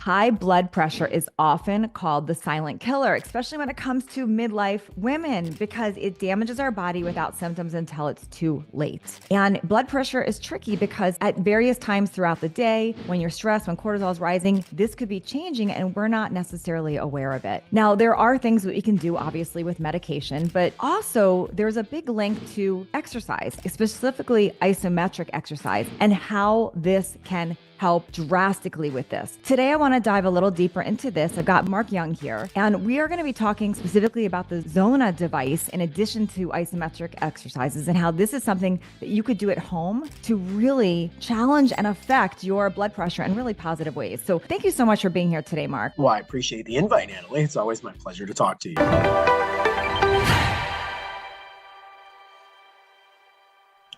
High blood pressure is often called the silent killer, especially when it comes to midlife women, because it damages our body without symptoms until it's too late. And blood pressure is tricky because at various times throughout the day, when you're stressed, when cortisol is rising, this could be changing and we're not necessarily aware of it. Now, there are things that we can do, obviously, with medication, but also there's a big link to exercise, specifically isometric exercise, and how this can help drastically with this. Today, I want to dive a little deeper into this. I've got Mark Young here, and we are going to be talking specifically about the Zona device in addition to isometric exercises and how this is something that you could do at home to really challenge and affect your blood pressure in really positive ways. So thank you so much for being here today, Mark. Well, I appreciate the invite, Natalie. It's always my pleasure to talk to you.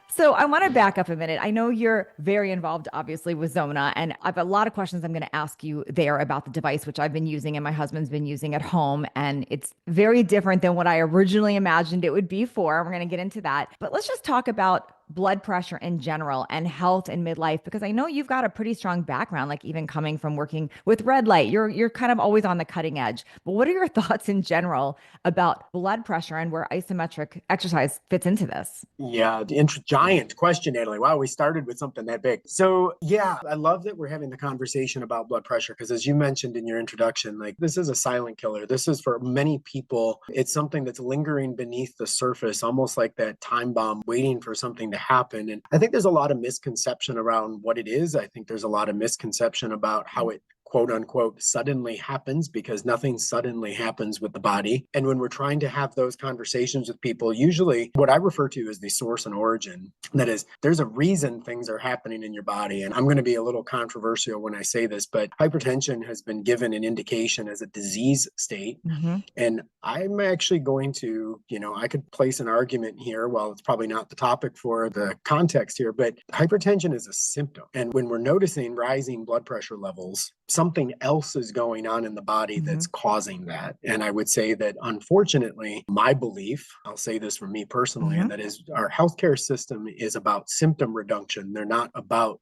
So I want to back up a minute. I know you're very involved, obviously, with Zona, and I've a lot of questions I'm going to ask you there about the device, which I've been using and my husband's been using at home. And it's very different than what I originally imagined it would be for. We're going to get into that. But let's just talk about blood pressure in general and health in midlife, because I know you've got a pretty strong background, like even coming from working with red light, you're kind of always on the cutting edge. But what are your thoughts in general about blood pressure and where isometric exercise fits into this? Yeah, the giant question, Natalie. Wow, we started with something that big. So yeah, I love that we're having the conversation about blood pressure because as you mentioned in your introduction, like this is a silent killer. This is for many people, it's something that's lingering beneath the surface, almost like that time bomb waiting for something to happen. And I think there's a lot of misconception around what it is. I think there's a lot of misconception about how it quote unquote suddenly happens, because nothing suddenly happens with the body. And when we're trying to have those conversations with people, usually what I refer to as the source and origin, that is, there's a reason things are happening in your body. And I'm going to be a little controversial when I say this, but hypertension has been given an indication as a disease state. Mm-hmm. And I'm actually going to, I could place an argument here, while it's probably not the topic for the context here, but hypertension is a symptom. And when we're noticing rising blood pressure levels, something else is going on in the body that's causing that. And I would say that, unfortunately, my belief, I'll say this for me personally, and that is our healthcare system is about symptom reduction. They're not about,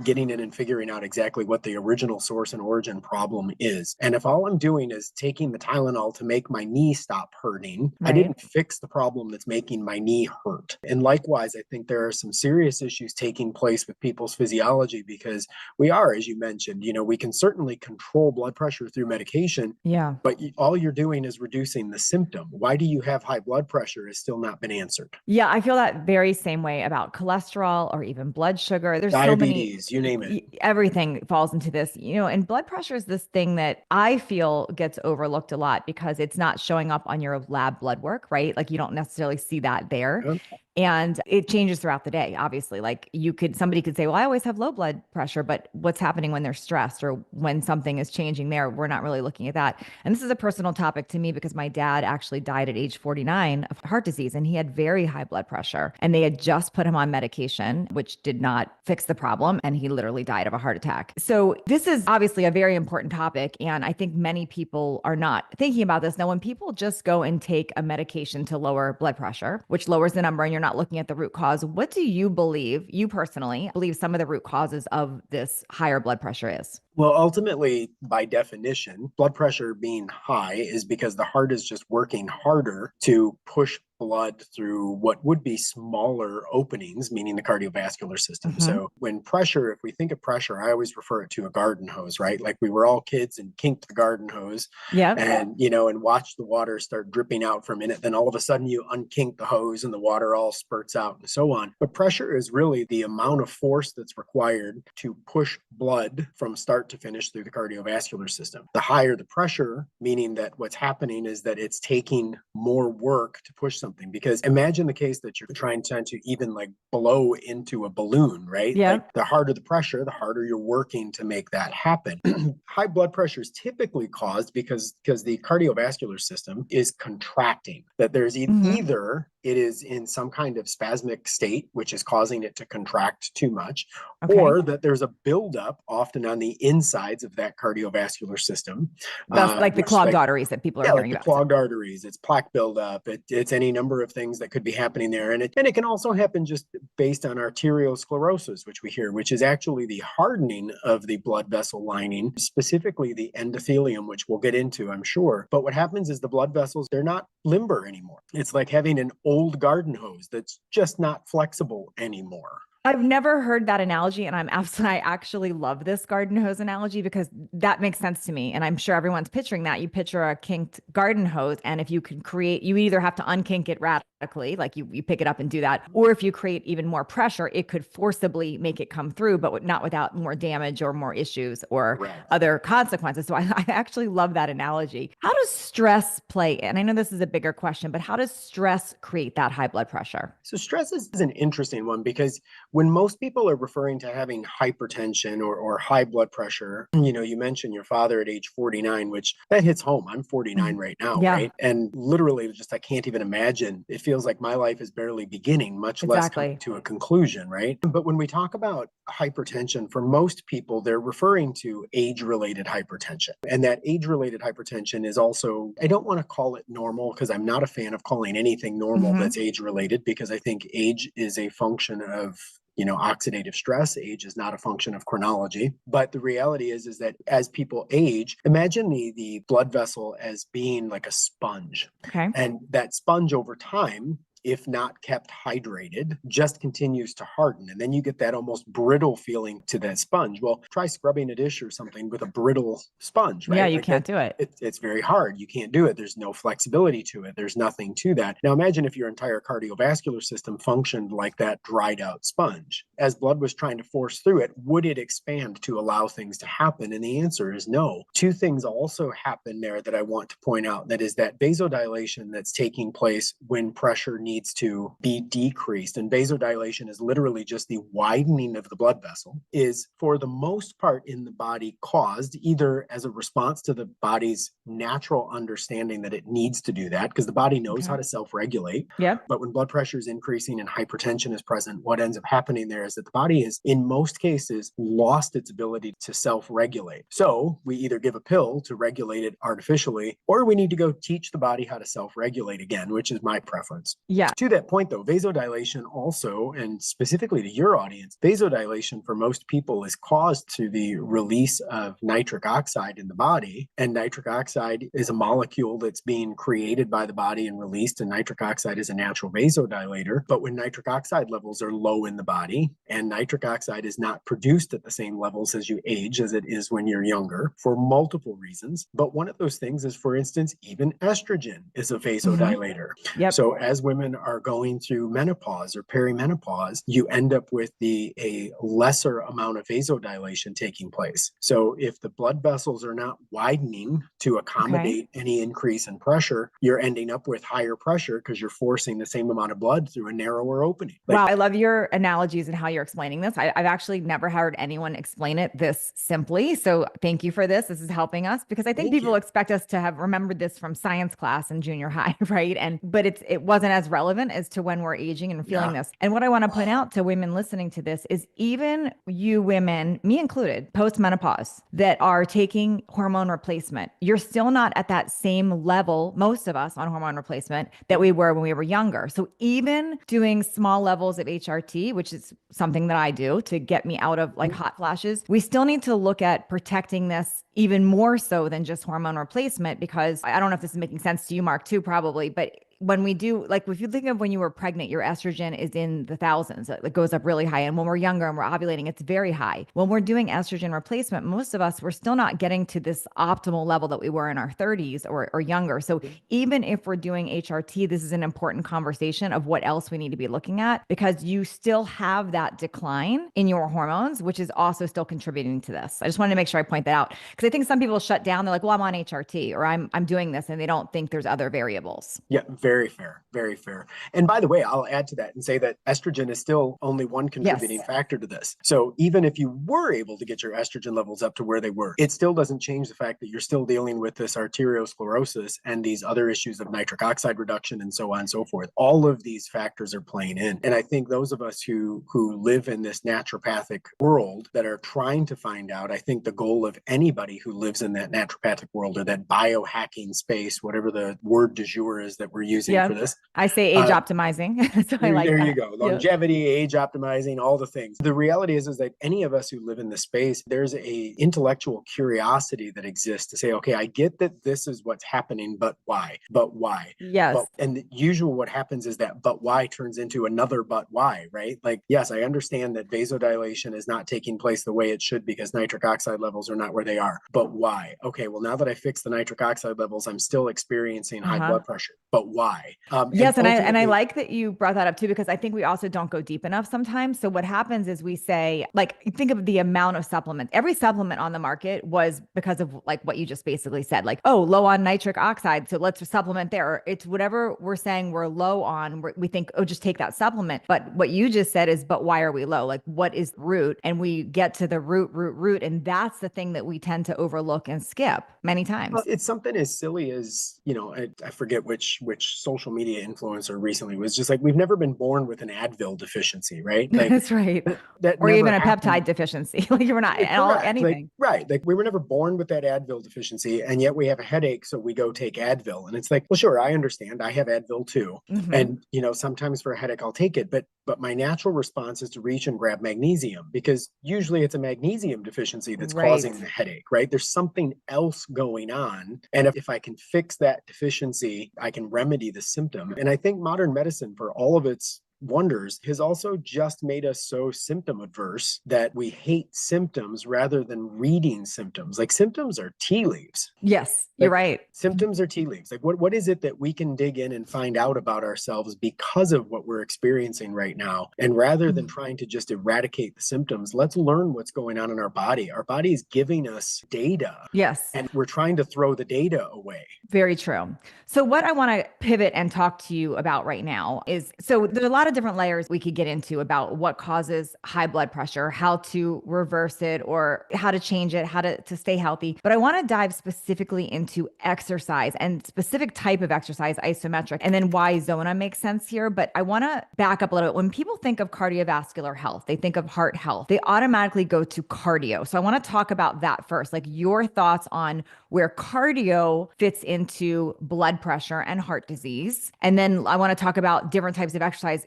getting in and figuring out exactly what the original source and origin problem is. And if all I'm doing is taking the Tylenol to make my knee stop hurting, I didn't fix the problem that's making my knee hurt. And likewise, I think there are some serious issues taking place with people's physiology, because we are, as you mentioned, we can certainly control blood pressure through medication. Yeah. But all you're doing is reducing the symptom. Why do you have high blood pressure has still not been answered. Yeah, I feel that very same way about cholesterol or even blood sugar. There's diabetes, so many, you name it. Everything falls into this, and blood pressure is this thing that I feel gets overlooked a lot because it's not showing up on your lab blood work, right? Like you don't necessarily see that there. Okay. And it changes throughout the day, obviously. Like somebody could say, well, I always have low blood pressure, but what's happening when they're stressed or when something is changing there? We're not really looking at that. And this is a personal topic to me because my dad actually died at age 49 of heart disease, and he had very high blood pressure. And they had just put him on medication, which did not fix the problem. And he literally died of a heart attack. So this is obviously a very important topic. And I think many people are not thinking about this. Now, when people just go and take a medication to lower blood pressure, which lowers the number, and you're not looking at the root cause, what do you believe, you personally believe some of the root causes of this higher blood pressure is? Well, ultimately, by definition, blood pressure being high is because the heart is just working harder to push blood through what would be smaller openings, meaning the cardiovascular system. So when pressure, if we think of pressure, I always refer it to a garden hose, right? Like we were all kids and kinked the garden hose and, and watched the water start dripping out from in it. Then all of a sudden you unkink the hose and the water all spurts out and so on. But pressure is really the amount of force that's required to push blood from start to finish through the cardiovascular system. The higher the pressure, meaning that what's happening is that it's taking more work to push something. Because imagine the case that you're trying to even like blow into a balloon, right? Yeah. Like the harder the pressure, the harder you're working to make that happen. High blood pressure is typically caused because the cardiovascular system is contracting. That there's either it is in some kind of spasmic state, which is causing it to contract too much, or that there's a buildup often on the insides of that cardiovascular system. That's like the clogged arteries that people are hearing about. Clogged arteries, it's plaque buildup, it's any number of things that could be happening there. And it can also happen just based on arteriosclerosis, which we hear, which is actually the hardening of the blood vessel lining, specifically the endothelium, which we'll get into, I'm sure. But what happens is the blood vessels, they're not limber anymore. It's like having an old garden hose that's just not flexible anymore. I've never heard that analogy, and I actually love this garden hose analogy because that makes sense to me. And I'm sure everyone's picturing that. You picture a kinked garden hose, and if you can create, you either have to unkink it radically, like you pick it up and do that, or if you create even more pressure, it could forcibly make it come through, but not without more damage or more issues or other consequences. So I actually love that analogy. How does stress play in? I know this is a bigger question, but how does stress create that high blood pressure? So stress is an interesting one because when most people are referring to having hypertension or high blood pressure, you mentioned your father at age 49, which that hits home. I'm 49 right now, right? And literally just I can't even imagine. It feels like my life is barely beginning, much less coming to a conclusion, right? But when we talk about hypertension, for most people, they're referring to age-related hypertension. And that age-related hypertension is also, I don't want to call it normal because I'm not a fan of calling anything normal that's age-related, because I think age is a function of oxidative stress. Age is not a function of chronology. But the reality is that as people age, imagine the blood vessel as being like a sponge. Okay. And that sponge over time, if not kept hydrated, just continues to harden. And then you get that almost brittle feeling to that sponge. Well, try scrubbing a dish or something with a brittle sponge, right? Yeah, you can't do it. It's very hard. You can't do it. There's no flexibility to it. There's nothing to that. Now imagine if your entire cardiovascular system functioned like that dried out sponge. As blood was trying to force through it, would it expand to allow things to happen? And the answer is no. Two things also happen there that I want to point out. That is that vasodilation that's taking place when pressure needs to be decreased. And vasodilation is literally just the widening of the blood vessel, is for the most part in the body caused either as a response to the body's natural understanding that it needs to do that, because the body knows how to self-regulate. But when blood pressure is increasing and hypertension is present, what ends up happening there is that the body has, in most cases, lost its ability to self-regulate. So we either give a pill to regulate it artificially, or we need to go teach the body how to self-regulate again, which is my preference. To that point, though, vasodilation also, and specifically to your audience, vasodilation for most people is caused to the release of nitric oxide in the body. And nitric oxide is a molecule that's being created by the body and released. And nitric oxide is a natural vasodilator. But when nitric oxide levels are low in the body, and nitric oxide is not produced at the same levels as you age as it is when you're younger, for multiple reasons. But one of those things is, for instance, even estrogen is a vasodilator. So as women are going through menopause or perimenopause, you end up with a lesser amount of vasodilation taking place. So if the blood vessels are not widening to accommodate any increase in pressure, you're ending up with higher pressure because you're forcing the same amount of blood through a narrower opening. Wow, I love your analogies and how you're explaining this. I've actually never heard anyone explain it this simply. So thank you for this. This is helping us because I think people expect us to have remembered this from science class in junior high, right? But it wasn't as relevant as to when we're aging and feeling this. And what I want to point out to women listening to this is even you women, me included, post-menopause that are taking hormone replacement, you're still not at that same level, most of us on hormone replacement, that we were when we were younger. So even doing small levels of HRT, which is something that I do to get me out of like hot flashes, we still need to look at protecting this even more so than just hormone replacement, because I don't know if this is making sense to you, Mark, too, probably, but when we do, like if you think of when you were pregnant, your estrogen is in the thousands. It goes up really high. And when we're younger and we're ovulating, it's very high. When we're doing estrogen replacement, most of us, we're still not getting to this optimal level that we were in our 30s or younger. So even if we're doing HRT, this is an important conversation of what else we need to be looking at, because you still have that decline in your hormones, which is also still contributing to this. I just wanted to make sure I point that out, because I think some people shut down. They're like, well, I'm on HRT or I'm doing this, and they don't think there's other variables. Yeah, very fair, very fair. And by the way, I'll add to that and say that estrogen is still only one contributing factor to this. So even if you were able to get your estrogen levels up to where they were, it still doesn't change the fact that you're still dealing with this arteriosclerosis and these other issues of nitric oxide reduction and so on and so forth. All of these factors are playing in. And I think those of us who live in this naturopathic world that are trying to find out, I think the goal of anybody who lives in that naturopathic world or that biohacking space, whatever the word du jour is that we're using using for this. I say age optimizing. So I like There you that. go. Yep. Longevity, age optimizing, all the things. The reality is that any of us who live in this space, there's a intellectual curiosity that exists to say, okay, I get that this is what's happening, but why? But why? Yes. And the usual what happens is that but why turns into another but why, right? Like, yes, I understand that vasodilation is not taking place the way it should because nitric oxide levels are not where they are. But why? Okay, well, now that I fixed the nitric oxide levels, I'm still experiencing high blood pressure. But why? Yes, and I like that you brought that up too, because I think we also don't go deep enough sometimes. So what happens is we say, like, think of the amount of supplements. Every supplement on the market was because of like what you just basically said, like, oh, low on nitric oxide, so let's supplement there. Or it's whatever we're saying we're low on. We think, oh, just take that supplement. But what you just said is, but why are we low? Like, what is the root? And we get to the root, and that's the thing that we tend to overlook and skip many times. Well, it's something as silly as, I forget which social media influencer recently was just like, we've never been born with an Advil deficiency, right? Like that's right. that or never even a happened. peptide deficiency. Like you're not anything. Like we were never born with that Advil deficiency, and yet we have a headache, so we go take Advil. And it's like, well, sure, I understand. I have Advil too. And sometimes for a headache I'll take it, but my natural response is to reach and grab magnesium, because usually it's a magnesium deficiency that's causing the headache, right? There's something else going on. And if I can fix that deficiency, I can remedy the symptom. And I think modern medicine, for all of its wonders, has also just made us so symptom adverse that we hate symptoms rather than reading symptoms. Like symptoms are tea leaves. Yes, you're right. Symptoms are tea leaves. Like what is it that we can dig in and find out about ourselves because of what we're experiencing right now? And rather than trying to just eradicate the symptoms, let's learn what's going on in our body. Our body is giving us data. Yes. And we're trying to throw the data away. Very true. So what I want to pivot and talk to you about right now is, so there's a lot of different layers we could get into about what causes high blood pressure, how to reverse it, or how to change it, how to stay healthy. But I want to dive specifically into exercise and specific type of exercise, isometric, and then why Zona makes sense here. But I want to back up a little bit. When people think of cardiovascular health, they think of heart health, they automatically go to cardio. So I want to talk about that first, like your thoughts on where cardio fits into blood pressure and heart disease. And then I want to talk about different types of exercise,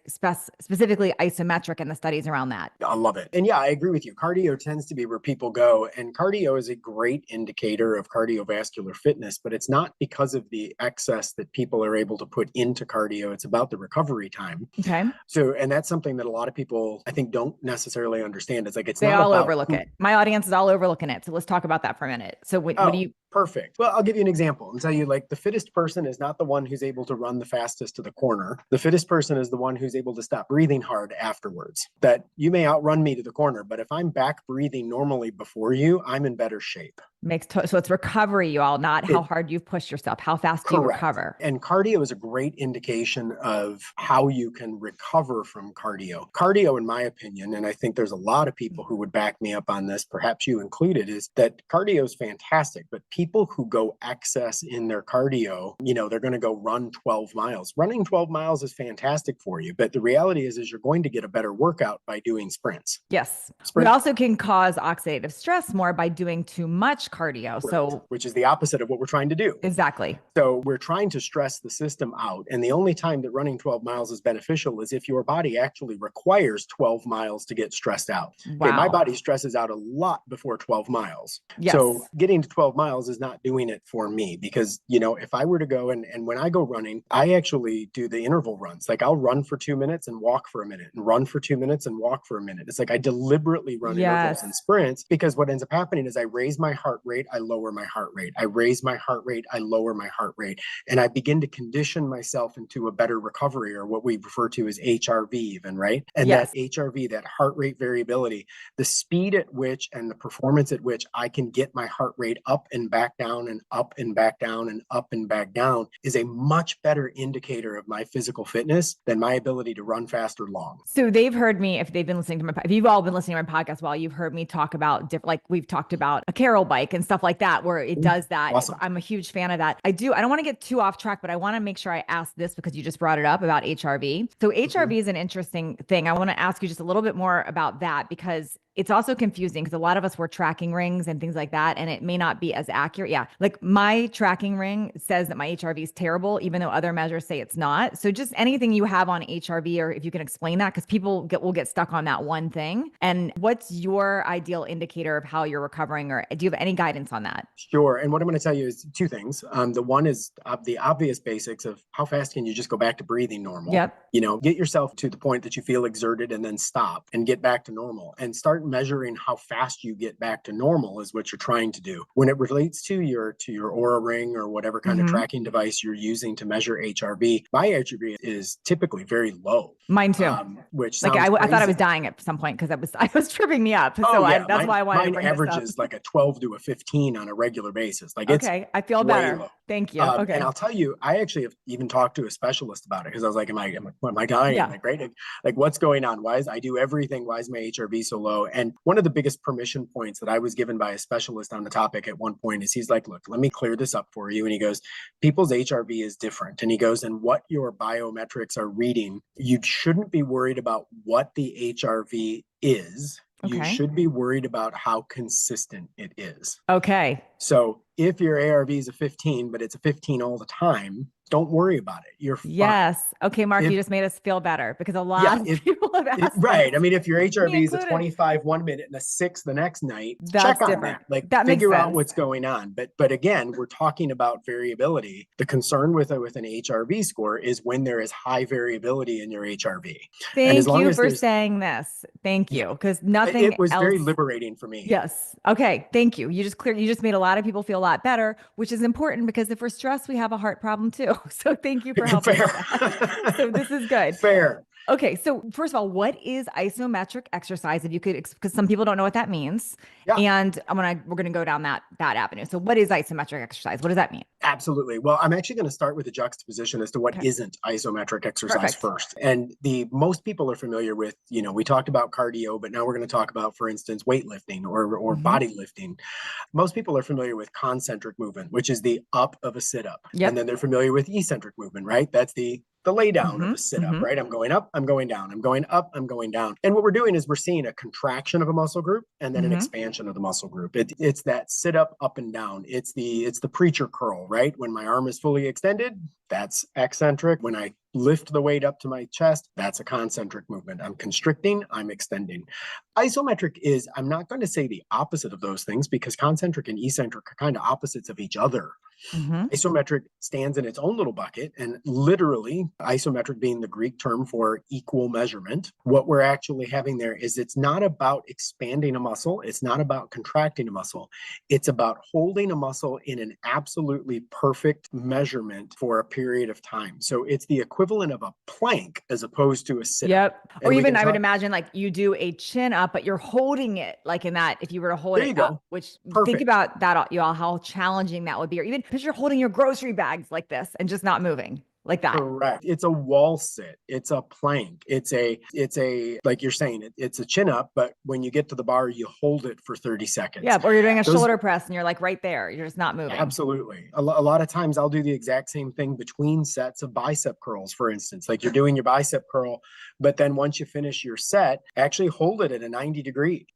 specifically isometric and the studies around that. I love it. And yeah, I agree with you. Cardio tends to be where people go. And cardio is a great indicator of cardiovascular fitness, but it's not because of the excess that people are able to put into cardio. It's about the recovery time. Okay. So, and that's something that a lot of people, I think, don't necessarily understand. It's like, they all overlook it. My audience is all overlooking it. So let's talk about that for a minute. So what do you... Perfect. Well, I'll give you an example and tell you, like, the fittest person is not the one who's able to run the fastest to the corner. The fittest person is the one who's able to stop breathing hard afterwards. That you may outrun me to the corner, but if I'm back breathing normally before you, I'm in better shape. So it's recovery, you all, not how hard you've pushed yourself, how fast do you recover. And cardio is a great indication of how you can recover from cardio. Cardio, in my opinion, and I think there's a lot of people who would back me up on this, perhaps you included, is that cardio is fantastic, but people who go excess in their cardio, they're going to go run 12 miles. Running 12 miles is fantastic for you, but the reality is you're going to get a better workout by doing sprints. Yes. We also can cause oxidative stress more by doing too much cardio. Correct. So, which is the opposite of what we're trying to do. Exactly. So we're trying to stress the system out. And the only time that running 12 miles is beneficial is if your body actually requires 12 miles to get stressed out. Wow. Okay, my body stresses out a lot before 12 miles. Yes. So getting to 12 miles is not doing it for me because, if I were to go and when I go running, I actually do the interval runs. Like I'll run for 2 minutes and walk for a minute and run for 2 minutes and walk for a minute. It's like I deliberately run intervals and sprints because what ends up happening is I raise my heart rate, I lower my heart rate. I raise my heart rate, I lower my heart rate. And I begin to condition myself into a better recovery, or what we refer to as HRV even, right? And that HRV, that heart rate variability, the speed at which and the performance at which I can get my heart rate up and back down and up and back down and up and back down is a much better indicator of my physical fitness than my ability to run fast or long. So they've heard me, if they've been listening to if you've all been listening to my podcast, you've heard me talk about like we've talked about a Carol bike bike and stuff like that, where it does that. Awesome. I'm a huge fan of that. I don't want to get too off track, but I want to make sure I ask this because you just brought it up about HRV. So HRV is an interesting thing. I want to ask you just a little bit more about that because it's also confusing because a lot of us wear tracking rings and things like that, and it may not be as accurate. Yeah. Like my tracking ring says that my HRV is terrible, even though other measures say it's not. So just anything you have on HRV, or if you can explain that, because people will get stuck on that one thing. And what's your ideal indicator of how you're recovering, or do you have any guidance on that? Sure. And what I'm going to tell you is two things. The one is the obvious basics of how fast can you just go back to breathing normal? Yep. Get yourself to the point that you feel exerted and then stop and get back to normal and start measuring how fast you get back to normal is what you're trying to do. When it relates to your Oura ring or whatever kind of tracking device you're using to measure HRV, my HRV is typically very low. Mine too. Which like I thought I was dying at some point because I was tripping me up. So that's why I wanted to bring this up. Mine averages like a 12 to a 15 on a regular basis. Like it's okay. I feel better. Low. Thank you. Okay. And I'll tell you, I actually have even talked to a specialist about it because I was like, am I dying? Yeah. Am I great? Like, what's going on? I do everything? Why is my HRV so low? And one of the biggest permission points that I was given by a specialist on the topic at one point is he's like, look, let me clear this up for you. And he goes, people's HRV is different. And he goes, and what your biometrics are reading, you shouldn't be worried about what the HRV is. Okay. You should be worried about how consistent it is. Okay. So if your ARV is a 15, but it's a 15 all the time, don't worry about it. You're fine. Yes. Okay, Mark, you just made us feel better because a lot of people have asked. Right. I mean, if your HRV is a 25 one minute and a 6 the next night, check on that. Like figure out what's going on. But again, we're talking about variability. The concern with an HRV score is when there is high variability in your HRV. Thank you for saying this. Thank you. Because nothing it was very liberating for me. Yes. Okay. Thank you. You just made a lot of people feel a lot better, which is important because if we're stressed, we have a heart problem too. So thank you for helping. So this is good. Fair. Okay. So first of all, what is isometric exercise? If you could, because some people don't know what that means. Yeah. And we're going to go down that avenue. So what is isometric exercise? What does that mean? Absolutely. Well, I'm actually going to start with a juxtaposition as to what isn't isometric exercise first. And most people are familiar with, we talked about cardio, but now we're going to talk about, for instance, weightlifting or body lifting. Most people are familiar with concentric movement, which is the up of a sit-up. Yep. And then they're familiar with eccentric movement, right? That's the lay down of a sit-up, right? I'm going up, I'm going down, I'm going up, I'm going down. And what we're doing is we're seeing a contraction of a muscle group and then an expansion of the muscle group. It's that sit-up, up and down. It's the preacher curl, right? When my arm is fully extended, that's eccentric. When I lift the weight up to my chest, that's a concentric movement. I'm constricting, I'm extending. Isometric is, I'm not going to say the opposite of those things because concentric and eccentric are kind of opposites of each other. Isometric stands in its own little bucket, and literally isometric being the Greek term for equal measurement. What we're actually having there is it's not about expanding a muscle. It's not about contracting a muscle. It's about holding a muscle in an absolutely perfect measurement for a period of time. So it's the equivalent of a plank as opposed to a sit-up. Yep. Or even I would imagine like you do a chin up, but you're holding it like in that, if you were to hold it up, which think about that, y'all, how challenging that would be. Or even picture holding your grocery bags like this and just not moving like that. Correct. It's a wall sit. It's a plank. It's a, like you're saying, it's a chin up, but when you get to the bar, you hold it for 30 seconds. Yeah. Or you're doing a shoulder press and you're like right there. You're just not moving. Absolutely. A lot of times I'll do the exact same thing between sets of bicep curls, for instance. Like you're doing your bicep curl, but then once you finish your set, actually hold it at a 90 degree.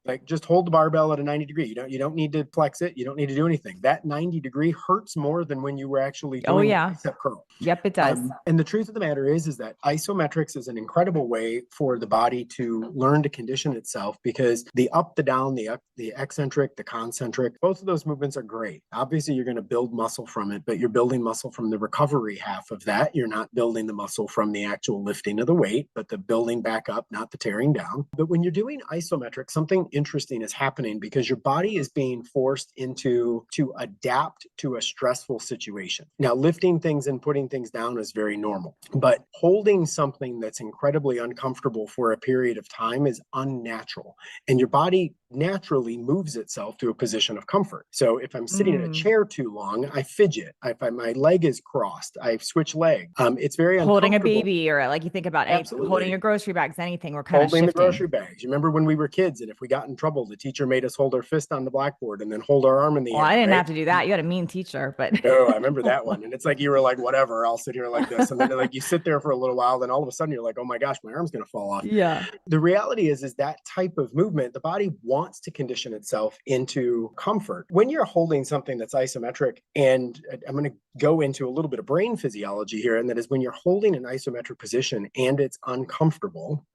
Like just hold the barbell at a 90 degree. You don't need to flex it. You don't need to do anything. That 90 degree hurts more than when you were actually doing a bicep curl. Yep, it does. And the truth of the matter is that isometrics is an incredible way for the body to learn to condition itself because the up, the down, the eccentric, the concentric, both of those movements are great. Obviously, you're going to build muscle from it, but you're building muscle from the recovery half of that. You're not building the muscle from the actual lifting of the weight, but the building back up, not the tearing down. But when you're doing isometric, something interesting is happening because your body is being forced to adapt to a stressful situation. Now, lifting things and putting things down is very normal, but holding something that's incredibly uncomfortable for a period of time is unnatural. And your body naturally moves itself to a position of comfort. So if I'm sitting in a chair too long, I fidget. If my leg is crossed, I switch leg. It's very holding a baby, or like you think about any holding your grocery bags, anything, we're kind of holding the shifting. grocery bags. You remember when we were kids, and if we got in trouble, the teacher made us hold our fist on the blackboard and then hold our arm in the Well, air. I didn't right? have to do that. You had a mean teacher, but Oh, I remember that one. And it's like, you were like, whatever, I'll sit here like this. And then like you sit there for a little while, then all of a sudden you're like, oh my gosh, my arm's going to fall off. yeah. The reality is that type of movement, the body wants to condition itself into comfort. When you're holding something that's isometric, and I'm going to go into a little bit of brain physiology here, and that is when you're holding an isometric position and it's uncomfortable,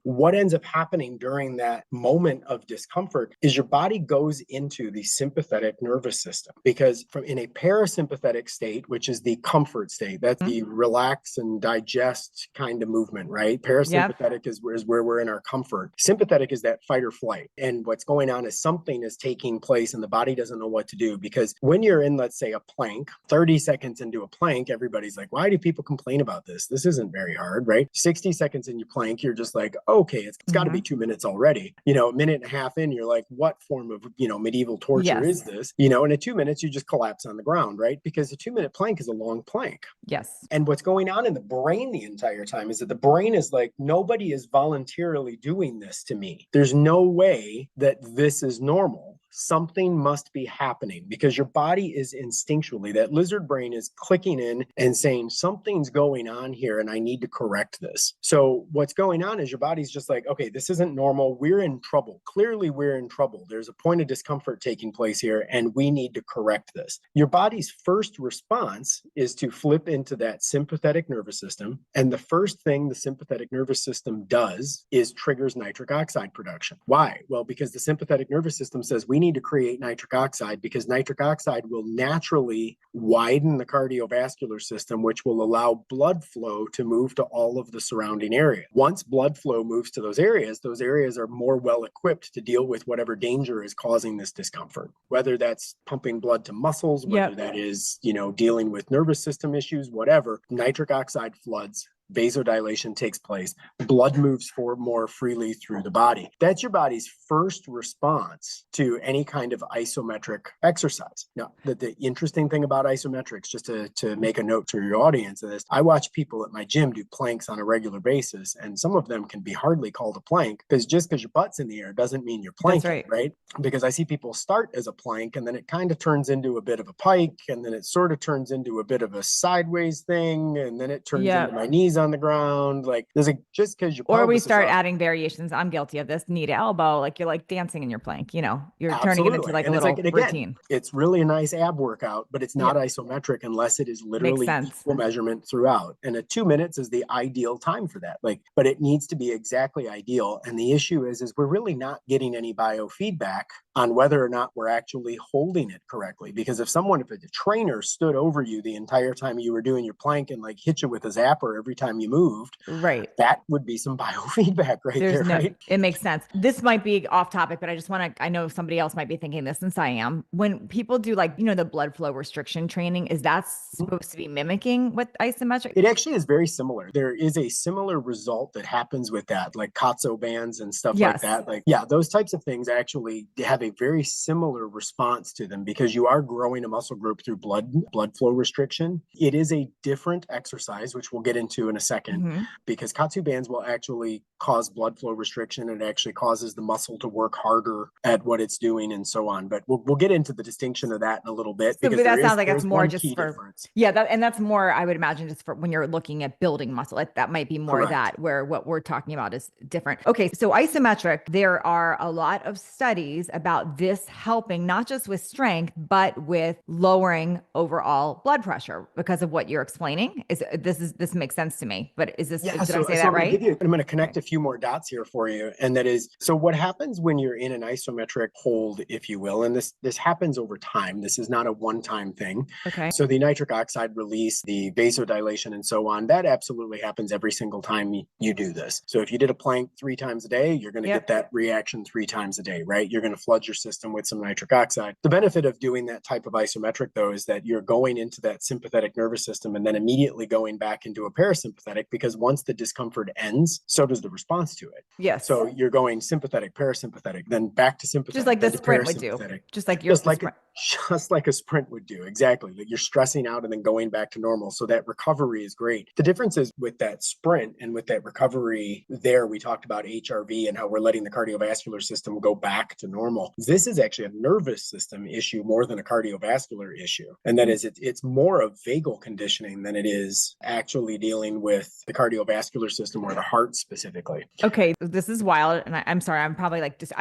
what ends up happening during that moment of discomfort is your body goes into the sympathetic nervous system, because from in a parasympathetic state, which is the comfort state, that's the relax and digest kind of movement, right? Parasympathetic is where we're in our comfort. Sympathetic is that fight or flight. And what's going on is something is taking place and the body doesn't know what to do, because when you're in, let's say, a plank, 30 seconds into a plank, everybody's like, why do people complain about this? This isn't very hard, right? 60 seconds in your plank, you're just like, okay, it's got to be 2 minutes already. A minute and a half in, you're like, what form of, medieval torture is this? And at 2 minutes, you just collapse on the ground, right? Because a 2-minute plank is a long plank. Yes. And what's going on in the brain the entire time is that the brain is like, nobody is voluntarily doing this to me. There's no way that this is normal. Something must be happening, because your body is instinctually, that lizard brain is clicking in and saying something's going on here and I need to correct this. So what's going on is your body's just like, okay, this isn't normal. We're in trouble. Clearly we're in trouble. There's a point of discomfort taking place here and we need to correct this. Your body's first response is to flip into that sympathetic nervous system. And the first thing the sympathetic nervous system does is triggers nitric oxide production. Why? Well, because the sympathetic nervous system says we need to create nitric oxide, because nitric oxide will naturally widen the cardiovascular system, which will allow blood flow to move to all of the surrounding area. Once blood flow moves to those areas are more well equipped to deal with whatever danger is causing this discomfort, whether that's pumping blood to muscles, whether that is, dealing with nervous system issues, whatever. Nitric oxide floods, vasodilation takes place, blood moves more freely through the body. That's your body's first response to any kind of isometric exercise. Now, the interesting thing about isometrics, just to make a note to your audience of this, I watch people at my gym do planks on a regular basis, and some of them can be hardly called a plank, because just because your butt's in the air doesn't mean you're planking, right? Because I see people start as a plank, and then it kind of turns into a bit of a pike, and then it sort of turns into a bit of a sideways thing, and then it turns into my knees on the ground. Like, there's just because you, or we start adding variations. I'm guilty of this. Knee to elbow, like you're like dancing in your plank. You're turning it into like a little routine. It's really a nice ab workout, but it's not isometric unless it is literally equal measurement throughout. And at 2 minutes is the ideal time for that. But it needs to be exactly ideal. And the issue is we're really not getting any biofeedback on whether or not we're actually holding it correctly. Because if a trainer stood over you the entire time you were doing your plank and like hit you with a zapper every time you moved, that would be some biofeedback right? It makes sense. This might be off topic, but I know somebody else might be thinking this, since I am. When people do the blood flow restriction training, is that supposed to be mimicking what isometric? It actually is very similar. There is a similar result that happens with that, like Katso bands and stuff like that. Those types of things actually have a very similar response to them, because you are growing a muscle group through blood flow restriction. It is a different exercise, which we'll get into in a second, because Katsu bands will actually cause blood flow restriction. It actually causes the muscle to work harder at what it's doing and so on. But we'll get into the distinction of that in a little bit. Because that sounds like it's more just for difference. And that's more, I would imagine, just for when you're looking at building muscle. That might be more that, where what we're talking about is different. Okay, so isometric, there are a lot of studies about this helping not just with strength, but with lowering overall blood pressure because of what you're explaining. This makes sense to me. But did I say that right? I'm going to connect a few more dots here for you. And that is, so what happens when you're in an isometric hold, if you will, and this happens over time. This is not a one-time thing. Okay. So the nitric oxide release, the vasodilation and so on, that absolutely happens every single time you do this. So if you did a plank 3 times a day, you're going to get that reaction 3 times a day, right? You're going to flood your system with some nitric oxide. The benefit of doing that type of isometric, though, is that you're going into that sympathetic nervous system and then immediately going back into a parasympathetic parasympathetic, because once the discomfort ends, so does the response to it. Yes. So you're going sympathetic, parasympathetic, then back to sympathetic, Just like the then to sprint would do. parasympathetic. Just like your sprint. Just like a sprint would do. Exactly. Like you're stressing out and then going back to normal. So that recovery is great. The difference is with that sprint and with that recovery there, we talked about HRV and how we're letting the cardiovascular system go back to normal. This is actually a nervous system issue more than a cardiovascular issue. And that is, it's more of vagal conditioning than it is actually dealing with the cardiovascular system or the heart specifically. Okay. This is wild. And I'm sorry. I'm probably like, just,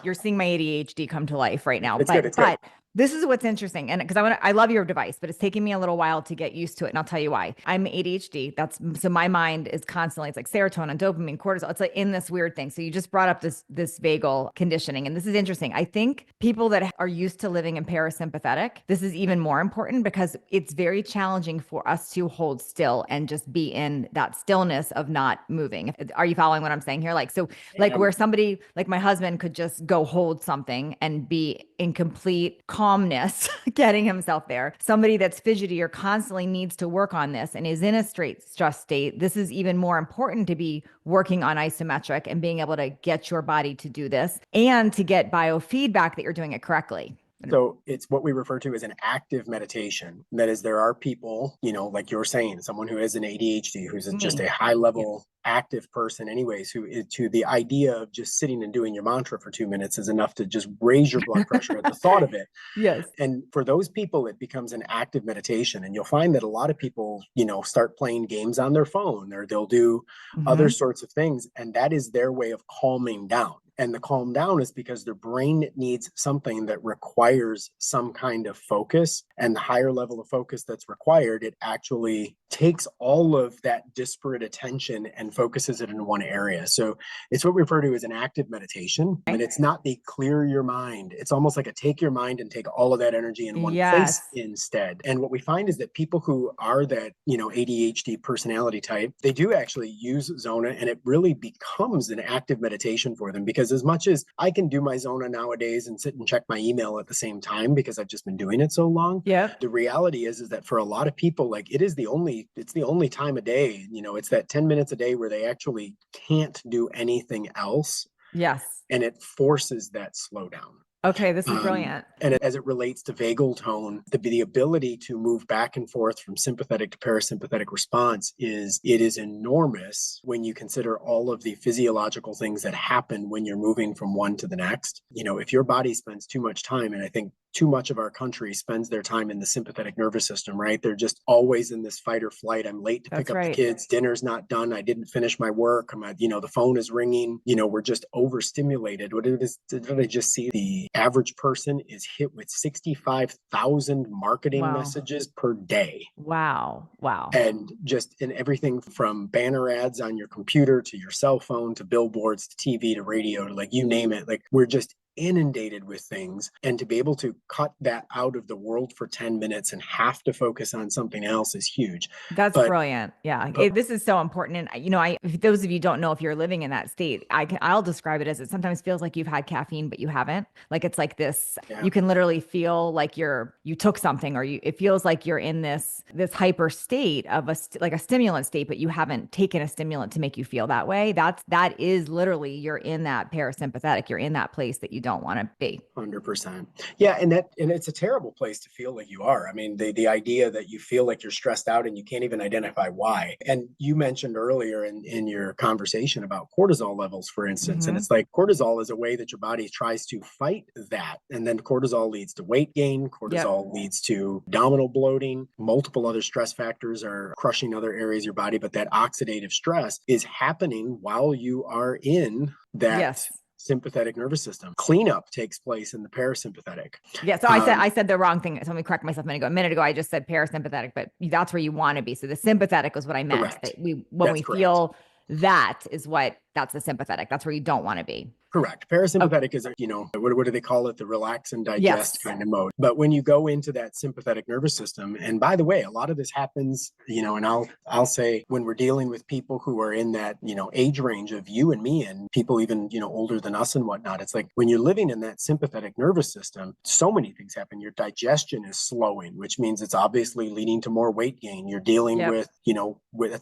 you're seeing my ADHD come to life right now. It's good. This is what's interesting. And because I love your device, but it's taking me a little while to get used to it. And I'll tell you why. I'm ADHD. So my mind is constantly, it's like serotonin, dopamine, cortisol. It's like in this weird thing. So you just brought up this vagal conditioning. And this is interesting. I think people that are used to living in parasympathetic, this is even more important because it's very challenging for us to hold still and just be in that stillness of not moving. Are you following what I'm saying here? Where somebody like my husband could just go hold something and be in complete calmness, getting himself there. Somebody that's fidgety or constantly needs to work on this and is in a stress state. This is even more important to be working on isometric and being able to get your body to do this and to get biofeedback that you're doing it correctly. So it's what we refer to as an active meditation. That is, there are people, like you're saying, someone who has an ADHD, who's just a high level active person anyways, who is to the idea of just sitting and doing your mantra for 2 minutes is enough to just raise your blood pressure at the thought of it. Yes. And for those people, it becomes an active meditation. And you'll find that a lot of people, start playing games on their phone or they'll do other sorts of things. And that is their way of calming down. And the calm down is because their brain needs something that requires some kind of focus. And the higher level of focus that's required, it actually takes all of that disparate attention and focuses it in one area. So it's what we refer to as an active meditation. And it's not the clear your mind. It's almost like a take your mind and take all of that energy in one place instead. And what we find is that people who are that, ADHD personality type, they do actually use Zona, and it really becomes an active meditation for them, because as much as I can do my Zona nowadays and sit and check my email at the same time because I've just been doing it so long, the reality is that for a lot of people, like it's the only time a day, it's that 10 minutes a day where they actually can't do anything else. Yes. And it forces that slowdown. Okay, this is brilliant. And as it relates to vagal tone, the ability to move back and forth from sympathetic to parasympathetic response is enormous when you consider all of the physiological things that happen when you're moving from one to the next. If your body spends too much time, and I think too much of our country spends their time in the sympathetic nervous system, right? They're just always in this fight or flight. I'm late to pick up the kids. Dinner's not done. I didn't finish my work. The phone is ringing. We're just overstimulated. What it is, did I just see? The average person is hit with 65,000 marketing messages per day. Wow. And just in everything from banner ads on your computer to your cell phone to billboards to TV to radio to like you name it. Like we're just inundated with things, and to be able to cut that out of the world for 10 minutes and have to focus on something else is huge. That's brilliant. Yeah. This is so important. And if those of you don't know, if you're living in that state, I'll describe it as it sometimes feels like you've had caffeine, but you haven't. Like it's like this, you can literally feel like you took something, or it feels like you're in this hyper state of a stimulant state, but you haven't taken a stimulant to make you feel that way. That is literally, you're in that parasympathetic, you're in that place that you don't want to be. 100%. Yeah. And it's a terrible place to feel like you are. I mean, the idea that you feel like you're stressed out and you can't even identify why. And you mentioned earlier in your conversation about cortisol levels, for instance, and it's like cortisol is a way that your body tries to fight that. And then cortisol leads to weight gain. Cortisol leads to abdominal bloating. Multiple other stress factors are crushing other areas of your body, but that oxidative stress is happening while you are in that sympathetic nervous system. Cleanup takes place in the parasympathetic. Yeah. So I said the wrong thing. So let me correct myself a minute ago. I just said parasympathetic, but that's where you want to be. So the sympathetic was what I meant. Correct. That when we feel that is what that's the sympathetic. That's where you don't want to be. Correct. Oh, Parasympathetic is, what do they call it? The relax and digest yes. kind of mode. But when you go into that sympathetic nervous system, and by the way, a lot of this happens, and I'll say when we're dealing with people who are in that, age range of you and me and people even, older than us and whatnot, it's like when you're living in that sympathetic nervous system, so many things happen. Your digestion is slowing, which means it's obviously leading to more weight gain. You're dealing Yep.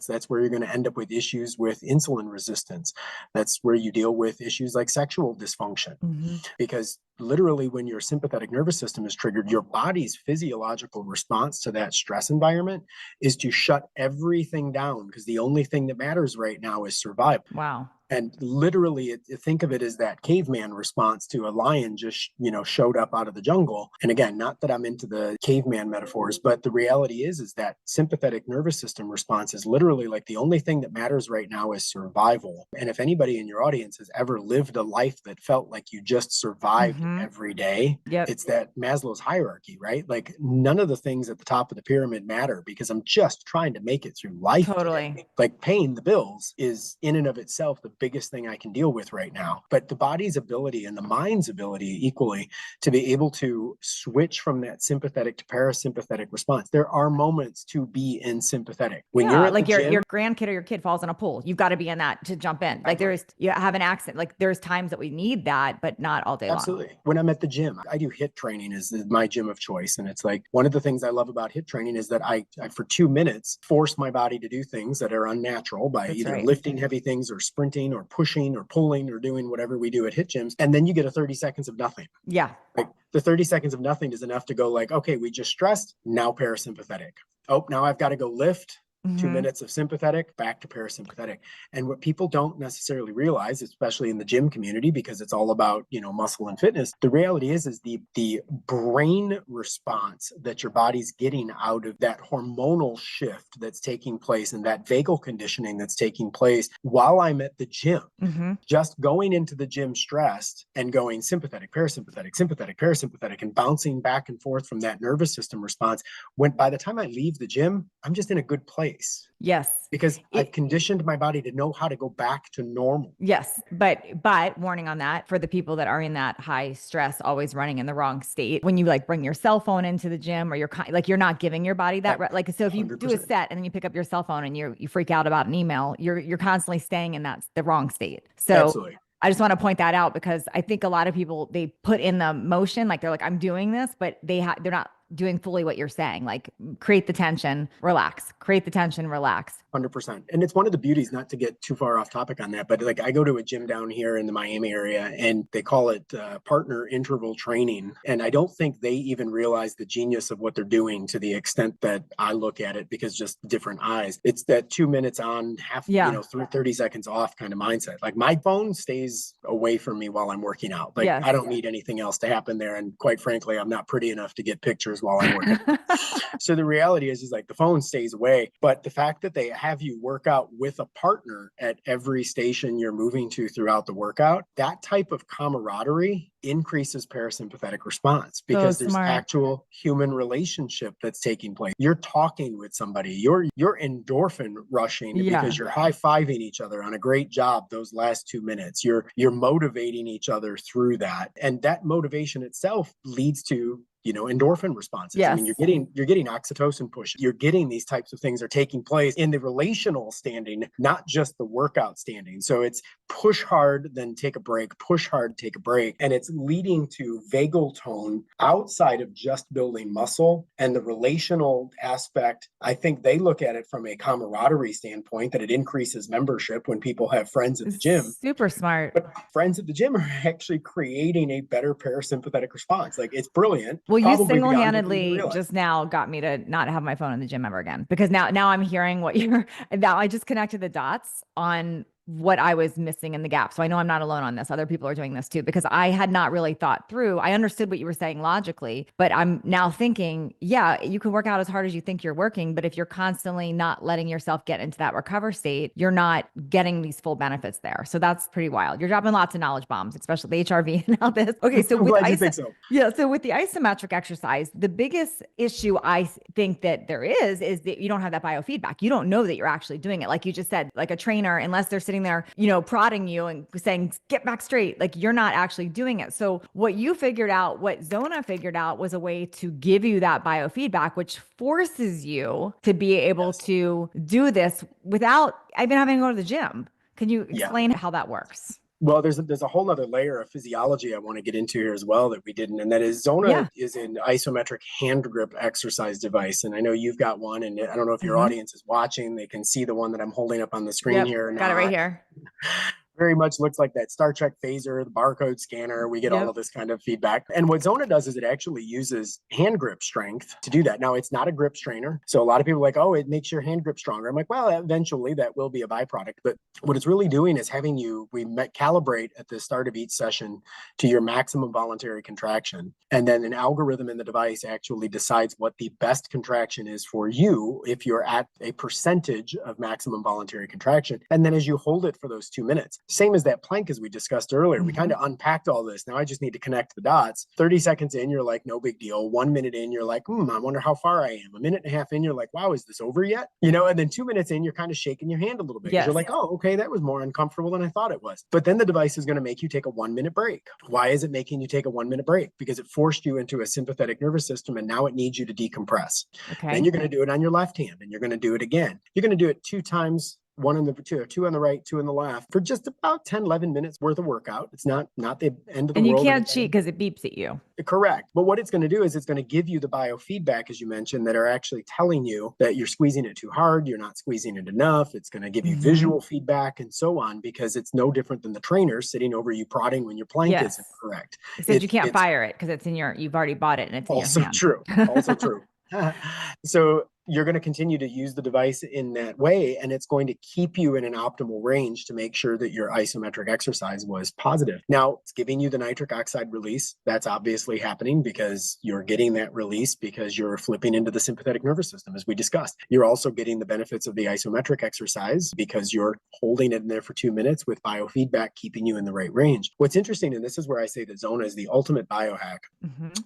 that's where you're going to end up with issues with insulin resistance. That's where you deal with issues like sexual dysfunction, because literally when your sympathetic nervous system is triggered, your body's physiological response to that stress environment is to shut everything down, because the only thing that matters right now is survival. Wow. And literally, think of it as that caveman response to a lion just, showed up out of the jungle. And again, not that I'm into the caveman metaphors, but the reality is that sympathetic nervous system response is literally like the only thing that matters right now is survival. And if anybody in your audience has ever lived a life that felt like you just survived every day, Yep. it's that Maslow's hierarchy, right? Like none of the things at the top of the pyramid matter because I'm just trying to make it through life. Totally. Today. Like paying the bills is in and of itself the biggest thing I can deal with right now. But the body's ability and the mind's ability equally to be able to switch from that sympathetic to parasympathetic response. There are moments to be in sympathetic. When you're at like the gym, your grandkid or your kid falls in a pool, you've got to be in that to jump in. Like you have an accident. Like there's times that we need that, but not all day long. Absolutely. When I'm at the gym, I do HIIT training is my gym of choice. And it's like one of the things I love about HIIT training is that I for 2 minutes force my body to do things that are unnatural by either lifting heavy things or sprinting or pushing or pulling or doing whatever we do at HIIT gyms. And then you get a 30 seconds of nothing. Yeah. Like the 30 seconds of nothing is enough to go like, okay, we just stressed, now parasympathetic. Oh, now I've got to go lift. 2 minutes of sympathetic, back to parasympathetic. And what people don't necessarily realize, especially in the gym community, because it's all about, muscle and fitness, the reality is the brain response that your body's getting out of that hormonal shift that's taking place and that vagal conditioning that's taking place while I'm at the gym. Just going into the gym stressed and going sympathetic, parasympathetic, sympathetic, parasympathetic, and bouncing back and forth from that nervous system response. When by the time I leave the gym, I'm just in a good place. Yes. Because I've conditioned my body to know how to go back to normal. Yes. But warning on that for the people that are in that high stress, always running in the wrong state. When you like bring your cell phone into the gym or you're not giving your body that, like, so if you 100%. do a set and then you pick up your cell phone and you freak out about an email, you're constantly staying in the wrong state. So absolutely. I just want to point that out because I think a lot of people, they put in the motion, like they're like, I'm doing this, but they're not doing fully what you're saying. Like create the tension, relax, create the tension, relax. 100%. And it's one of the beauties, not to get too far off topic on that, but like I go to a gym down here in the Miami area and they call it partner interval training. And I don't think they even realize the genius of what they're doing to the extent that I look at it because just different eyes. It's that 2 minutes on, 30 seconds off kind of mindset. Like my phone stays away from me while I'm working out. Like I don't need anything else to happen there. And quite frankly, I'm not pretty enough to get pictures while I'm working. So the reality is like the phone stays away, but the fact that they have you work out with a partner at every station you're moving to throughout the workout, that type of camaraderie increases parasympathetic response because there's actual human relationship that's taking place. You're talking with somebody, you're endorphin rushing because you're high-fiving each other on a great job those last 2 minutes. You're motivating each other through that. And that motivation itself leads to endorphin responses. Yes. I mean, you're getting oxytocin push. You're getting these types of things are taking place in the relational standing, not just the workout standing. So it's push hard, then take a break, push hard, take a break. And it's leading to vagal tone outside of just building muscle and the relational aspect. I think they look at it from a camaraderie standpoint that it increases membership when people have friends at the gym. Super smart. But friends at the gym are actually creating a better parasympathetic response. Like it's brilliant. Well, you single-handedly just now got me to not have my phone in the gym ever again because now I'm hearing now I just connected the dots on what I was missing in the gap. So I know I'm not alone on this. Other people are doing this too, because I had not really thought through. I understood what you were saying logically, but I'm now thinking, yeah, you can work out as hard as you think you're working, but if you're constantly not letting yourself get into that recover state, you're not getting these full benefits there. So that's pretty wild. You're dropping lots of knowledge bombs, especially the HRV and all this. Okay. So I'm glad you think so. Yeah. So with the isometric exercise, the biggest issue I think that there is that you don't have that biofeedback. You don't know that you're actually doing it. Like you just said, like a trainer, unless they're sitting sitting there, prodding you and saying, get back straight. Like you're not actually doing it. So what you figured out, what Zona figured out was a way to give you that biofeedback, which forces you to be able to do this without even having to go to the gym. Can you explain how that works? Well, there's a whole other layer of physiology I want to get into here as well that we didn't, and that is Zona is an isometric hand grip exercise device, and I know you've got one, and I don't know if your audience is watching; they can see the one that I'm holding up on the screen here. Got it right here. Very much looks like that Star Trek phaser, the barcode scanner. We get all of this kind of feedback. And what Zona does is it actually uses hand grip strength to do that. Now, it's not a grip strainer. So a lot of people are like, oh, it makes your hand grip stronger. I'm like, well, eventually that will be a byproduct. But what it's really doing is having we calibrate at the start of each session to your maximum voluntary contraction. And then an algorithm in the device actually decides what the best contraction is for you if you're at a percentage of maximum voluntary contraction. And then as you hold it for those 2 minutes, same as that plank as we discussed earlier. We kind of unpacked all this. Now I just need to connect the dots. 30 seconds in, you're like, no big deal. 1 minute in, you're like, I wonder how far I am. A minute and a half in, you're like, wow, is this over yet? And then 2 minutes in, you're kind of shaking your hand a little bit. You're like, oh, okay, that was more uncomfortable than I thought it was. But then the device is going to make you take a 1 minute break. Why is it making you take a 1 minute break? Because it forced you into a sympathetic nervous system and now it needs you to decompress. Then you're going to do it on your left hand and you're going to do it again. You're going to do it 2 times, one on the two on the right, 2 on the left, for just about 10, 11 minutes worth of workout. It's not the end of the world. And you can't cheat because it beeps at you. Correct. But what it's going to do is it's going to give you the biofeedback, as you mentioned, that are actually telling you that you're squeezing it too hard, you're not squeezing it enough. It's going to give you visual feedback and so on, because it's no different than the trainer sitting over you prodding when your plank isn't correct. Except you can't fire it because it's you've already bought it and it's in your hand. Also true. So you're going to continue to use the device in that way, and it's going to keep you in an optimal range to make sure that your isometric exercise was positive. Now, it's giving you the nitric oxide release. That's obviously happening because you're getting that release because you're flipping into the sympathetic nervous system, as we discussed. You're also getting the benefits of the isometric exercise because you're holding it in there for 2 minutes with biofeedback, keeping you in the right range. What's interesting, and this is where I say that Zona is the ultimate biohack,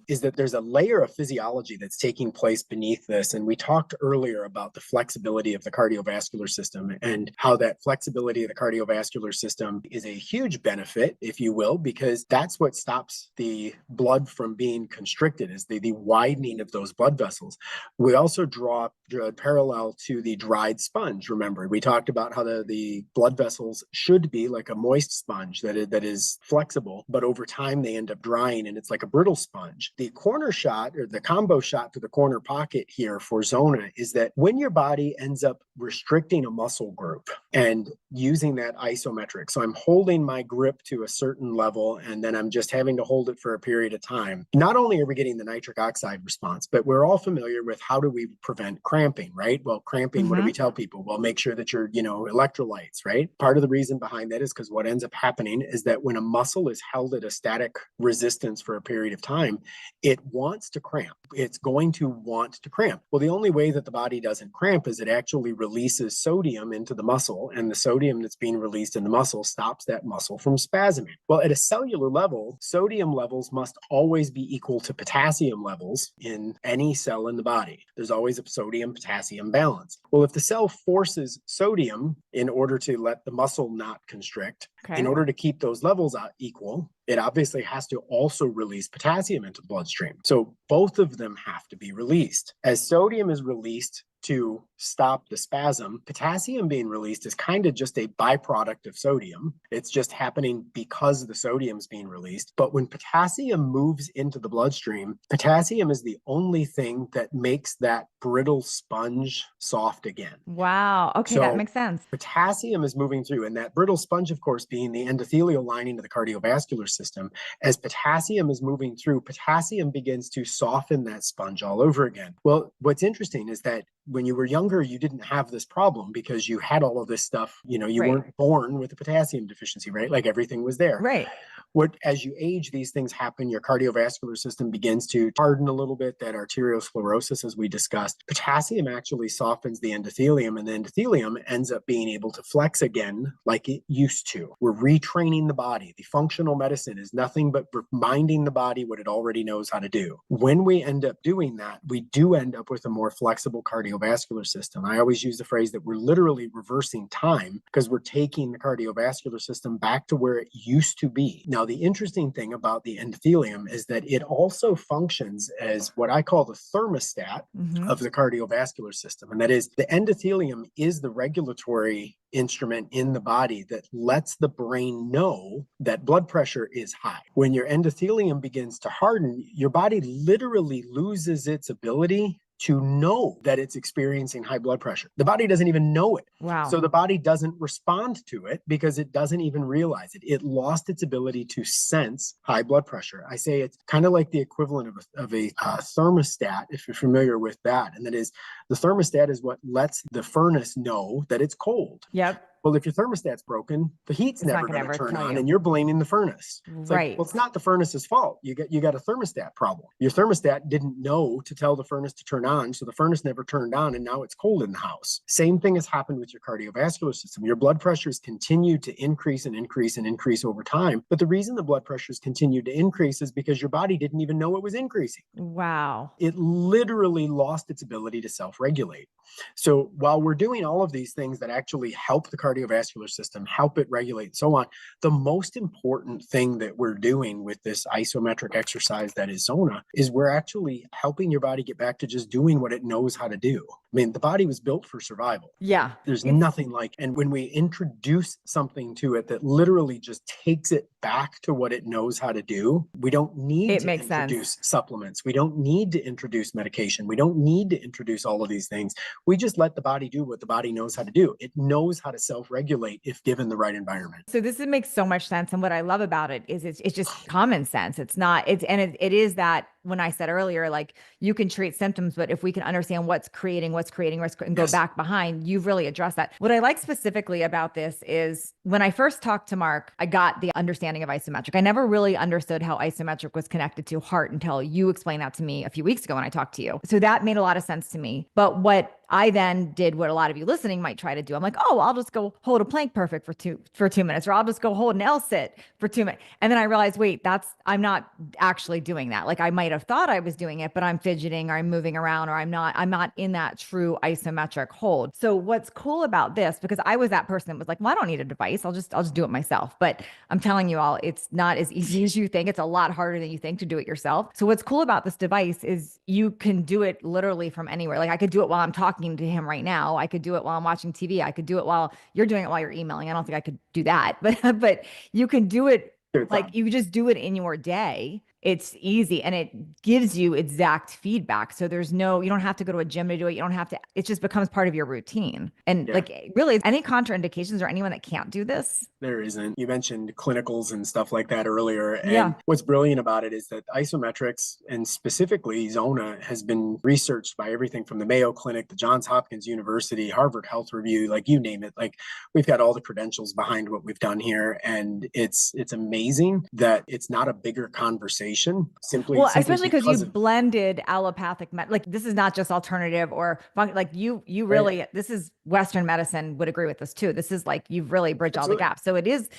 is that there's a layer of physiology that's taking place beneath this. And we talked earlier about the flexibility of the cardiovascular system and how that flexibility of the cardiovascular system is a huge benefit, if you will, because that's what stops the blood from being constricted, is the widening of those blood vessels. We also draw a parallel to the dried sponge. Remember, we talked about how the blood vessels should be like a moist sponge that is flexible, but over time they end up drying and it's like a brittle sponge. The corner shot, or the combo shot to the corner pocket here for Zona, is that when your body ends up restricting a muscle group and using that isometric, so I'm holding my grip to a certain level and then I'm just having to hold it for a period of time, not only are we getting the nitric oxide response, but we're all familiar with how do we prevent cramping, right? Well, cramping, what do we tell people? Well, make sure that you're, electrolytes, right? Part of the reason behind that is because what ends up happening is that when a muscle is held at a static resistance for a period of time, it wants to cramp. It's going to want to cramp. Well, the only way that the body doesn't cramp is it actually releases sodium into the muscle, and the sodium that's being released in the muscle stops that muscle from spasming. Well, at a cellular level, sodium levels must always be equal to potassium levels in any cell in the body. There's always a sodium-potassium balance. Well, if the cell forces sodium in order to let the muscle not constrict, in order to keep those levels equal, it obviously has to also release potassium into the bloodstream. So both of them have to be released. As sodium is released to stop the spasm, potassium being released is kind of just a byproduct of sodium. It's just happening because the sodium is being released. But when potassium moves into the bloodstream, potassium is the only thing that makes that brittle sponge soft again. Wow. Okay, so that makes sense. Potassium is moving through, and that brittle sponge, of course, being the endothelial lining of the cardiovascular system. As potassium is moving through, potassium begins to soften that sponge all over again. Well, what's interesting is that when you were younger, you didn't have this problem because you had all of this stuff. You weren't born with a potassium deficiency, right? Like everything was there. Right. As you age, these things happen. Your cardiovascular system begins to harden a little bit, that arteriosclerosis, as we discussed. Potassium actually softens the endothelium, and the endothelium ends up being able to flex again like it used to. We're retraining the body. The functional medicine is nothing but reminding the body what it already knows how to do. When we end up doing that, we do end up with a more flexible cardiovascular system. I always use the phrase that we're literally reversing time, because we're taking the cardiovascular system back to where it used to be. Now, the interesting thing about the endothelium is that it also functions as what I call the thermostat of the cardiovascular system. And that is, the endothelium is the regulatory instrument in the body that lets the brain know that blood pressure is high. When your endothelium begins to harden, your body literally loses its ability to know that it's experiencing high blood pressure. The body doesn't even know it. Wow. So the body doesn't respond to it because it doesn't even realize it. It lost its ability to sense high blood pressure. I say it's kind of like the equivalent of a thermostat, if you're familiar with that. And that is, the thermostat is what lets the furnace know that it's cold. Yep. Well, if your thermostat's broken, the heat's never going to turn on, and you're blaming the furnace. It's right. like, well, it's not the furnace's fault. You got a thermostat problem. Your thermostat didn't know to tell the furnace to turn on, so the furnace never turned on, and now it's cold in the house. Same thing has happened with your cardiovascular system. Your blood pressures continue to increase and increase and increase over time. But the reason the blood pressures continue to increase is because your body didn't even know it was increasing. Wow. It literally lost its ability to self-regulate. So while we're doing all of these things that actually help the cardiovascular system, help it regulate, and so on, the most important thing that we're doing with this isometric exercise that is Zona is we're actually helping your body get back to just doing what it knows how to do. I mean, the body was built for survival. Yeah. There's nothing like, and when we introduce something to it that literally just takes it back to what it knows how to do, we don't need to introduce supplements. We don't need to introduce medication. We don't need to introduce all of these things. We just let the body do what the body knows how to do. It knows how to self-regulate if given the right environment. So this makes so much sense. And what I love about it is it's just common sense. It's not, it is that when I said earlier, like you can treat symptoms, but if we can understand what's creating risk and go back behind, you've really addressed that. What I like specifically about this is when I first talked to Mark, I got the understanding of isometric. I never really understood how isometric was connected to heart until you explained that to me a few weeks ago when I talked to you. So that made a lot of sense to me. But what I then did what a lot of you listening might try to do. I'm like, oh, I'll just go hold a plank perfect for 2 minutes, or I'll just go hold an L sit for 2 minutes. And then I realized, wait, I'm not actually doing that. Like I might have thought I was doing it, but I'm fidgeting or I'm moving around or I'm not in that true isometric hold. So what's cool about this, because I was that person that was like, well, I don't need a device. I'll just do it myself. But I'm telling you all, it's not as easy as you think. It's a lot harder than you think to do it yourself. So what's cool about this device is you can do it literally from anywhere. Like I could do it while I'm talking to him right now. I could do it while I'm watching TV. I could do it while you're doing it while you're emailing. I don't think I could do that, but you can do it like you just do it in your day. It's easy and it gives you exact feedback. So you don't have to go to a gym to do it. You don't have to, it just becomes part of your routine. And like really any contraindications or anyone that can't do this? There isn't. You mentioned clinicals and stuff like that earlier. And what's brilliant about it is that isometrics and specifically Zona has been researched by everything from the Mayo Clinic, the Johns Hopkins University, Harvard Health Review, like you name it. Like we've got all the credentials behind what we've done here. And it's amazing that it's not a bigger conversation. Simply especially because you blended allopathic like this is not just alternative or like you really this is Western medicine would agree with this too. This is like you've really bridged all the gaps. So it is.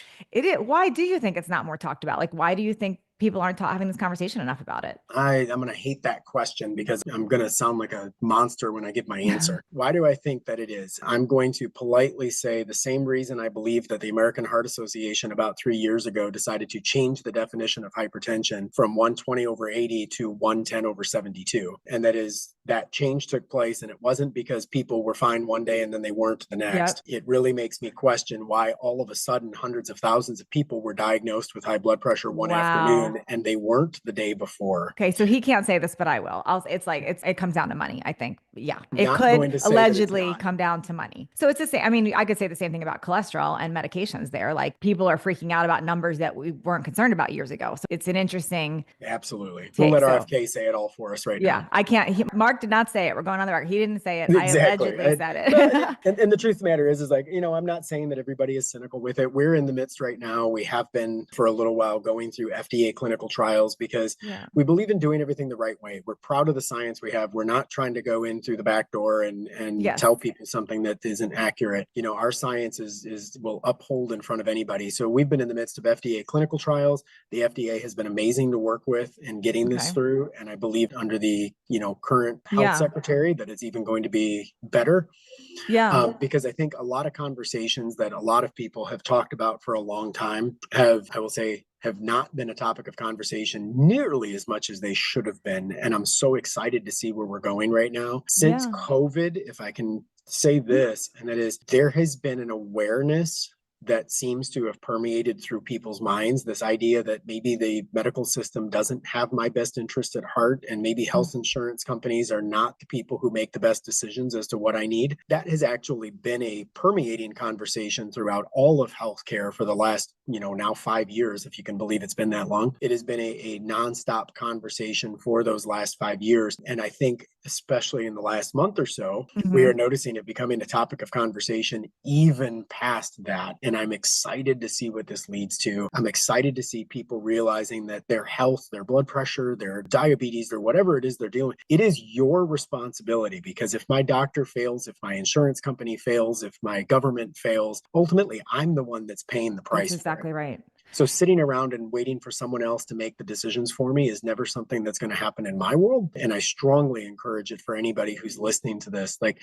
Why do you think it's not more talked about? Like why do you think people aren't having this conversation enough about it? I'm going to hate that question because I'm going to sound like a monster when I give my answer. Why do I think that it is? I'm going to politely say the same reason I believe that the American Heart Association about 3 years ago decided to change the definition of hypertension from 120/80 to 110/72. And that is that change took place. And it wasn't because people were fine one day and then they weren't the next. It really makes me question why all of a sudden hundreds of thousands of people were diagnosed with high blood pressure one afternoon. one and they weren't the day before. Okay, so he can't say this, but I will. It's like it comes down to money, I think. Yeah, it Not could going to say that it's allegedly not. come down to money. So it's the same. I mean, I could say the same thing about cholesterol and medications there. Like people are freaking out about numbers that we weren't concerned about years ago. So it's an interesting Absolutely. We'll take. let So RFK say it all for us right yeah, now. I can't. Mark did not say it. We're going on the record. He didn't say it. I Exactly. allegedly said No, it. and the truth of the matter is like, I'm not saying that everybody is cynical with it. We're in the midst right now. We have been for a little while going through FDA clinical trials because Yeah. we believe in doing everything the right way. We're proud of the science we have. We're not trying to go in through the back door and Yes. tell people something that isn't accurate. Our science is will uphold in front of anybody. So we've been in the midst of FDA clinical trials. The FDA has been amazing to work with in getting this through. And I believe under the, current health secretary that it's even going to be better. Yeah. Because I think a lot of conversations that a lot of people have talked about for a long time have not been a topic of conversation nearly as much as they should have been. And I'm so excited to see where we're going right now. Since COVID, if I can say this, and that is there has been an awareness that seems to have permeated through people's minds, this idea that maybe the medical system doesn't have my best interest at heart, and maybe health insurance companies are not the people who make the best decisions as to what I need. That has actually been a permeating conversation throughout all of healthcare for the last, now 5 years, if you can believe it's been that long. It has been a nonstop conversation for those last 5 years. And I think, especially in the last month or so, we are noticing it becoming a topic of conversation even past that. And I'm excited to see what this leads to. I'm excited to see people realizing that their health, their blood pressure, their diabetes, or whatever it is they're dealing with, it is your responsibility. Because if my doctor fails, if my insurance company fails, if my government fails, ultimately, I'm the one that's paying the price. That's exactly right. So sitting around and waiting for someone else to make the decisions for me is never something that's going to happen in my world. And I strongly encourage it for anybody who's listening to this. Like,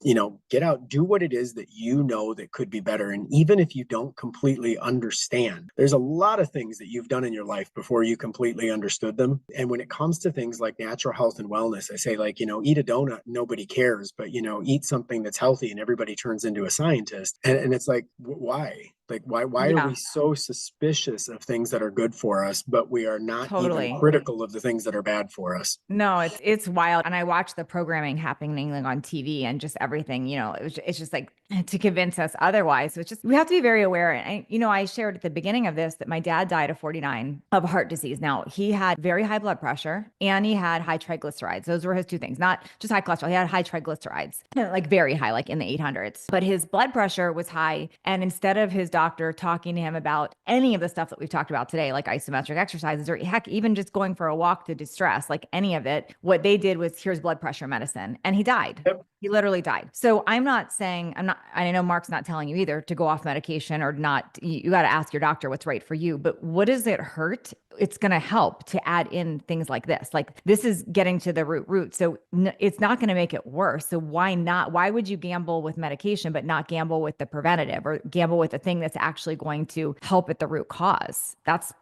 get out, do what it is that that could be better. And even if you don't completely understand, there's a lot of things that you've done in your life before you completely understood them. And when it comes to things like natural health and wellness, I say like, eat a donut, nobody cares, but, eat something that's healthy and everybody turns into a scientist. And it's like, why? Like, why are we so suspicious of things that are good for us, but we are not even critical of the things that are bad for us? No, it's wild. And I watch the programming happening like on TV and just everything, it's just like to convince us otherwise. So it's just, we have to be very aware. And I shared at the beginning of this that my dad died at 49 of heart disease. Now he had very high blood pressure and he had high triglycerides. Those were his two things, not just high cholesterol. He had high triglycerides, like very high, like in the 800s, but his blood pressure was high. And instead of his doctor talking to him about any of the stuff that we've talked about today, like isometric exercises, or heck, even just going for a walk to distress, like any of it, what they did was here's blood pressure medicine. And he died. Yep. He literally died. So I know Mark's not telling you either to go off medication or not. You got to ask your doctor what's right for you. But what does it hurt? It's going to help to add in things like this. Like this is getting to the root. So it's not going to make it worse. So why not? Why would you gamble with medication, but not gamble with the preventative or gamble with the thing that's actually going to help at the root cause?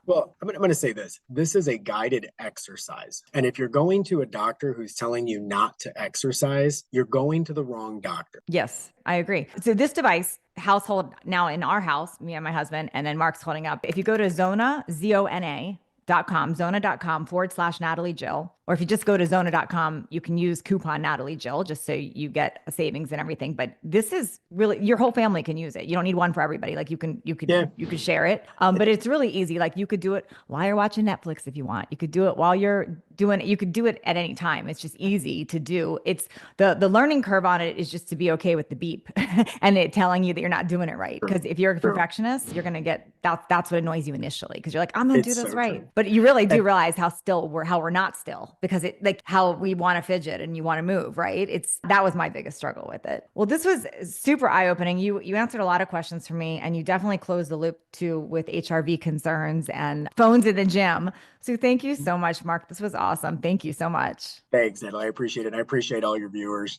Well, I'm going to say this. This is a guided exercise. And if you're going to a doctor who's telling you not to exercise, you're going to the wrong doctor. Yes, I agree. So this device, household now in our house, me and my husband, and then Mark's holding up. If you go to Zona, Zona.com, Zona.com/Natalie Jill, or if you just go to Zona.com, you can use coupon Natalie Jill just so you get a savings and everything. But this is really, your whole family can use it. You don't need one for everybody. Like you could share it. But it's really easy. Like you could do it while you're watching Netflix if you want. You could do it while you're doing it. You could do it at any time. It's just easy to do. It's the learning curve on it is just to be okay with the beep and it telling you that you're not doing it right. Because if you're a perfectionist, you're going to get that's what annoys you initially. Because you're like, I'm going to do this right. True. But you really do realize how we're not still. Because it like how we want to fidget and you want to move, right? That was my biggest struggle with it. Well, this was super eye-opening. You answered a lot of questions for me and you definitely closed the loop too with HRV concerns and phones in the gym. So thank you so much, Mark. This was awesome. Thank you so much. Thanks, Natalie. I appreciate it. I appreciate all your viewers.